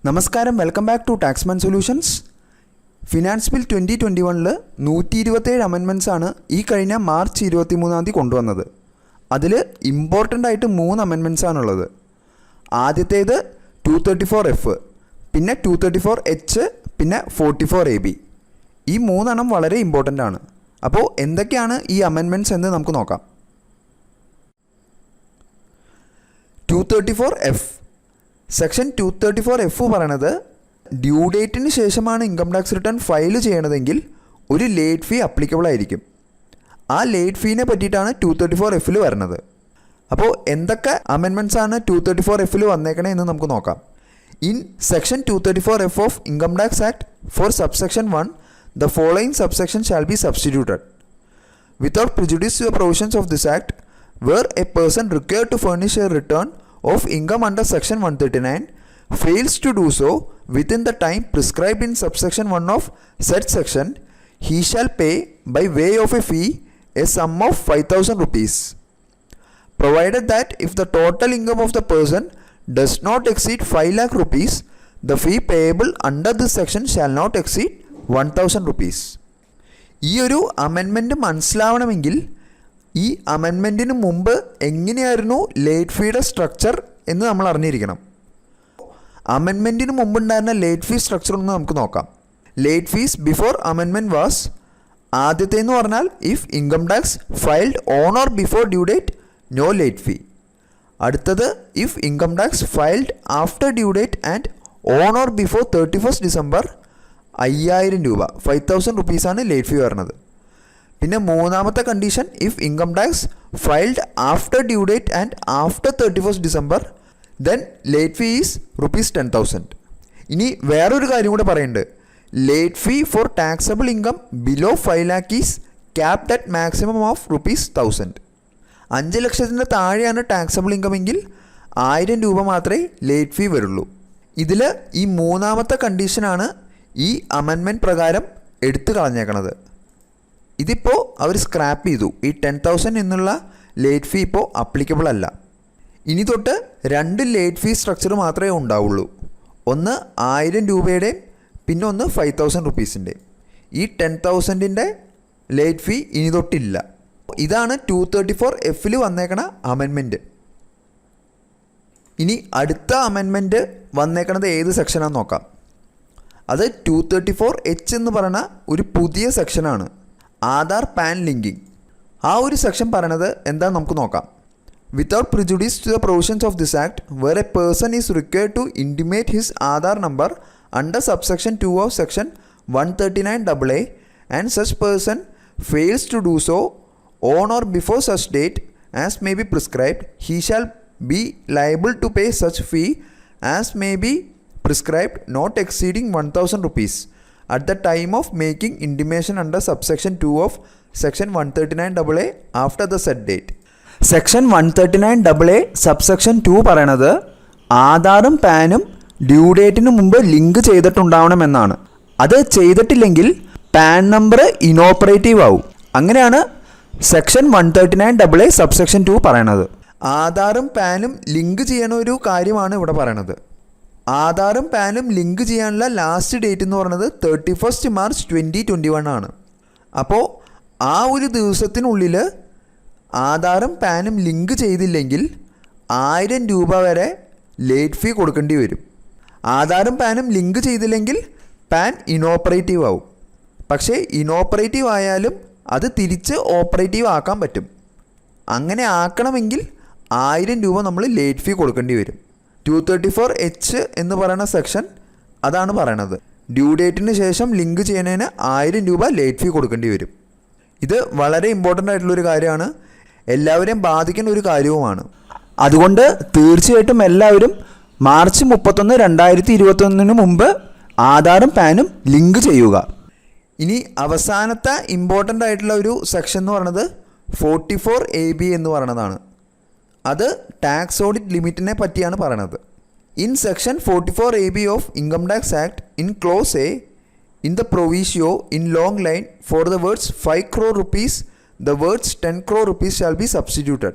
നമസ്കാരം, welcome back to Taxmann solutions. Finance bill 2021 127 amendments ആണ് ഈ കഴിഞ്ഞ മാർച്ച് 23 കൊണ്ടുവന്നത്. അതിൽ ഇമ്പോർട്ടൻ്റ് ആയിട്ട് 3 അമെൻമെൻറ്റ്സ് ആണുള്ളത്. ആദ്യത്തേത് 234F, പിന്നെ 234H, പിന്നെ 44AB. ഈ 3 വളരെ ഇമ്പോർട്ടൻ്റ് ആണ്. അപ്പോൾ എന്തൊക്കെയാണ് ഈ അമെൻമെൻറ്റ്സ് എന്ന് നമുക്ക് നോക്കാം. 234F സെക്ഷൻ 234F പറയണത് ഡ്യൂ ഡേറ്റിന് ശേഷമാണ് ഇൻകം ടാക്സ് റിട്ടേൺ ഫയൽ ചെയ്യണതെങ്കിൽ ഒരു ലേറ്റ് ഫീ അപ്ലിക്കബിൾ ആയിരിക്കും. ആ ലേറ്റ് ഫീനെ പറ്റിയിട്ടാണ് 234Fൽ വരുന്നത്. അപ്പോൾ എന്തൊക്കെ അമെൻമെൻറ്റ്സ് ആണ് 234Fൽ വന്നേക്കണേ എന്ന് നമുക്ക് നോക്കാം. In section 234F of income tax act for subsection 1 the following subsection shall be substituted without prejudice to the provisions of this act where a person required to furnish a return of income under section 139 fails to do so within the time prescribed in subsection 1 of said section, he shall pay by way of a fee a sum of 5,000 rupees, provided that if the total income of the person does not exceed 5 lakh rupees, the fee payable under this section shall not exceed 1,000 rupees. ഈ ഒരു amendment മനസ്സിലാവണമെങ്കിൽ ഈ അമെൻമെൻറ്റിന് മുമ്പ് എങ്ങനെയായിരുന്നു late ഫീയുടെ structure എന്ന് നമ്മൾ അറിഞ്ഞിരിക്കണം. അമെൻമെൻറ്റിന് മുമ്പുണ്ടായിരുന്ന late fee structure ഒന്ന് നമുക്ക് നോക്കാം. Late fees before amendment was, ആദ്യത്തേന്ന് പറഞ്ഞാൽ if income tax filed on or before due date no late fee. അടുത്തത് if income tax filed after due date and on or before 31st December 5,000 രൂപ, 5,000 റുപ്പീസാണ് late ഫീ വരുന്നത്. പിന്നെ മൂന്നാമത്തെ condition if income tax filed after due date and after 31st December then late fee is ₹10,000. ഇനി വേറൊരു കാര്യം കൂടെ പറയുന്നുണ്ട്. Late fee for taxable income below 5 lakh is capped at maximum of ₹1,000. 5 ലക്ഷത്തിൻ്റെ താഴെയാണ് ടാക്സബിൾ ഇൻകം എങ്കിൽ 1000 രൂപ മാത്രമേ ലേറ്റ് ഫീ വരുള്ളൂ. ഇതിൽ ഈ മൂന്നാമത്തെ കണ്ടീഷനാണ് ഈ അമെൻമെൻറ്റ് പ്രകാരം എടുത്തു കളഞ്ഞേക്കണത്. ഇതിപ്പോൾ അവർ സ്ക്രാപ്പ് ചെയ്തു. ഈ 10,000 എന്നുള്ള ലേറ്റ് ഫീ ഇപ്പോൾ അപ്ലിക്കബിൾ അല്ല. ഇനി തൊട്ട് 2 ലേറ്റ് ഫീ സ്ട്രക്ചർ മാത്രമേ ഉണ്ടാവുള്ളൂ. ഒന്ന് 1000 രൂപയുടെയും പിന്നെ ഒന്ന് 5,000 റുപ്പീസിൻ്റെ. ഈ 10,000ൻ്റെ ലേറ്റ് ഫീ ഇനി തൊട്ടില്ല. ഇതാണ് 234Fൽ വന്നേക്കണ അമെൻമെൻറ്റ്. ഇനി അടുത്ത അമെൻമെൻറ്റ് വന്നേക്കണത് ഏത് സെക്ഷനാണെന്ന് നോക്കാം. അത് 234H എന്ന് പറയുന്ന ഒരു പുതിയ സെക്ഷനാണ്, ആധാർ പാൻ ലിങ്കിങ്. ആ ഒരു സെക്ഷൻ പറയണത് എന്താണെന്ന് നമുക്ക് നോക്കാം. Without prejudice to the provisions of this act where a person is required to intimate his Aadhaar number under subsection 2 of section 139AA and such person fails to do so on or before such date as may be prescribed, he shall be liable to pay such fee as may be prescribed not exceeding 1,000 rupees at the time of making intimation under subsection 2 of section 139AA after the said date. Section 139AA subsection 2 പറയണത് ആധാറും പാനും due ഡേറ്റിന് മുമ്പ് link ചെയ്തിട്ടുണ്ടാവണമെന്നാണ്. അത് ചെയ്തിട്ടില്ലെങ്കിൽ pan number inoperative ആവും. അങ്ങനെയാണ് section 139AA subsection 2 പറയണത്. ആധാറും പാനും ലിങ്ക് ചെയ്യണ ഒരു കാര്യമാണ് ഇവിടെ പറയണത്. ആധാറും പാനും ലിങ്ക് ചെയ്യാനുള്ള ലാസ്റ്റ് ഡേറ്റ് എന്ന് പറയുന്നത് 31st March 2021 ആണ്. അപ്പോൾ ആ ഒരു ദിവസത്തിനുള്ളിൽ ആധാറും പാനും ലിങ്ക് ചെയ്തില്ലെങ്കിൽ 1000 രൂപ വരെ ലേറ്റ് ഫീ കൊടുക്കേണ്ടി വരും. ആധാറും പാനും ലിങ്ക് ചെയ്തില്ലെങ്കിൽ പാൻ ഇനോപ്പറേറ്റീവ് ആവും. പക്ഷേ ഇനോപ്പറേറ്റീവ് ആയാലും അത് തിരിച്ച് ഓപ്പറേറ്റീവ് ആക്കാൻ പറ്റും. അങ്ങനെ ആക്കണമെങ്കിൽ 1000 രൂപ നമ്മൾ ലേറ്റ് ഫീ കൊടുക്കേണ്ടി വരും. 234H എന്ന് പറയുന്ന സെക്ഷൻ അതാണ് പറയണത്. ഡ്യൂ ഡേറ്റിന് ശേഷം ലിങ്ക് ചെയ്യുന്നതിന് 1000 രൂപ ലേറ്റ് ഫീ കൊടുക്കേണ്ടി വരും. ഇത് വളരെ ഇമ്പോർട്ടൻ്റ് ആയിട്ടുള്ളൊരു കാര്യമാണ്, എല്ലാവരെയും ബാധിക്കുന്ന ഒരു കാര്യവുമാണ്. അതുകൊണ്ട് തീർച്ചയായിട്ടും എല്ലാവരും മാർച്ച് 31, 2021 മുമ്പ് ആധാറും പാനും ലിങ്ക് ചെയ്യുക. ഇനി അവസാനത്തെ ഇമ്പോർട്ടൻ്റ് ആയിട്ടുള്ള ഒരു സെക്ഷൻ എന്ന് പറയുന്നത് 44AB എന്ന് പറയുന്നതാണ്. അത് ടാക്സ് ഓഡിറ്റ് ലിമിറ്റിനെ പറ്റിയാണ് പറയണത്. In section 44AB of income tax act in clause A in the proviso in long line for the words 5 crore rupees the words 10 crore rupees shall be substituted.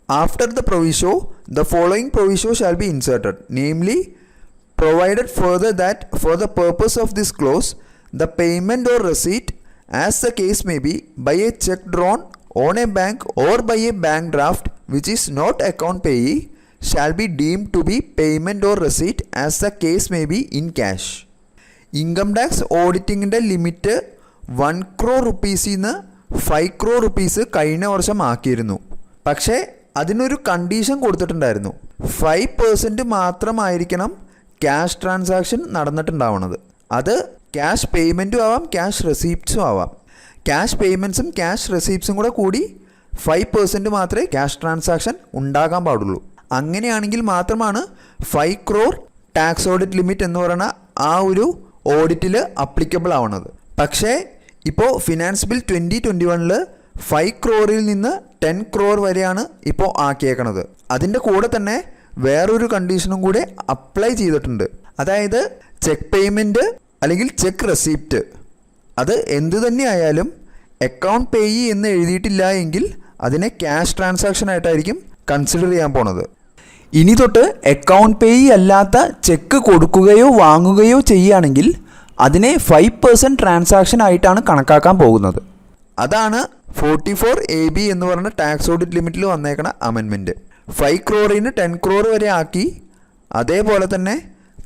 After the proviso the following proviso shall be inserted, namely provided further that for the purpose of this clause, the payment or receipt, as the case may be, by a check drawn on a bank or by a bank draft which is not account payee, shall be deemed to be payment or receipt as the case may be in cash. Income tax ഓഡിറ്റിങ്ങിൻ്റെ limit 1 crore റുപ്പീസിൽ നിന്ന് 5 crore rupees കഴിഞ്ഞ വർഷം ആക്കിയിരുന്നു. പക്ഷേ അതിനൊരു condition കൊടുത്തിട്ടുണ്ടായിരുന്നു. 5% മാത്രമായിരിക്കണം cash transaction നടന്നിട്ടുണ്ടാവുന്നത്. അത് cash പേയ്മെൻറ്റും ആവാം, ക്യാഷ് റെസീപ്റ്റ്സും ആവാം. ക്യാഷ് പേയ്മെൻറ്റ്സും ക്യാഷ് റെസീപ്റ്റ്സും കൂടെ കൂടി 5% മാത്രമേ ക്യാഷ് ട്രാൻസാക്ഷൻ ഉണ്ടാകാൻ പാടുള്ളൂ. അങ്ങനെയാണെങ്കിൽ മാത്രമാണ് 5 crore ടാക്സ് ഓഡിറ്റ് ലിമിറ്റ് എന്ന് പറയുന്ന ആ ഒരു ഓഡിറ്റിൽ അപ്ലിക്കബിൾ ആവുന്നത്. പക്ഷേ ഇപ്പോൾ ഫിനാൻസ് ബിൽ 2021 5 crore നിന്ന് 10 crore വരെയാണ് ഇപ്പോൾ ആക്കിയേക്കണത്. അതിൻ്റെ കൂടെ തന്നെ വേറൊരു കണ്ടീഷനും കൂടെ അപ്ലൈ ചെയ്തിട്ടുണ്ട്. അതായത് ചെക്ക് പേയ്മെൻറ്റ് അല്ലെങ്കിൽ ചെക്ക് റെസിപ്റ്റ് അത് എന്ത് തന്നെ ആയാലും അക്കൗണ്ട് പേയി എന്ന് എഴുതിയിട്ടില്ല എങ്കിൽ അതിനെ ക്യാഷ് ട്രാൻസാക്ഷൻ ആയിട്ടായിരിക്കും കൺസിഡർ ചെയ്യാൻ പോണത്. ഇനി തൊട്ട് അക്കൗണ്ട് പേയി അല്ലാത്ത ചെക്ക് കൊടുക്കുകയോ വാങ്ങുകയോ ചെയ്യുകയാണെങ്കിൽ അതിനെ 5% ട്രാൻസാക്ഷൻ ആയിട്ടാണ് കണക്കാക്കാൻ പോകുന്നത്. അതാണ് 44AB എന്ന് പറയുന്ന tax audit ലിമിറ്റിൽ വന്നേക്കണ amendment. 5 crore 10 crore വരെ ആക്കി. അതേപോലെ തന്നെ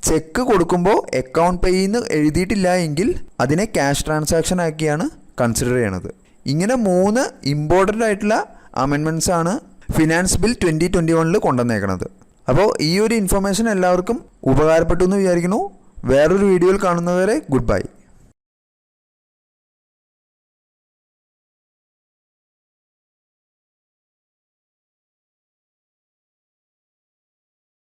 ചെക്ക് കൊടുക്കുമ്പോൾ അക്കൗണ്ട് പേയിന്ന് എഴുതിയിട്ടില്ല എങ്കിൽ അതിനെ ക്യാഷ് ട്രാൻസാക്ഷൻ ആക്കിയാണ് കൺസിഡർ ചെയ്യണത്. ഇങ്ങനെ 3 ഇമ്പോർട്ടൻ്റ് ആയിട്ടുള്ള അമെൻമെൻറ്റ്സ് ആണ് ഫിനാൻസ് ബിൽ 2021 കൊണ്ടുവന്നേക്കണത്. അപ്പോൾ ഈ ഒരു ഇൻഫർമേഷൻ എല്ലാവർക്കും ഉപകാരപ്പെട്ടു എന്ന് വിചാരിക്കുന്നു. വേറൊരു വീഡിയോയിൽ കാണുന്നവരെ ഗുഡ് ബൈ.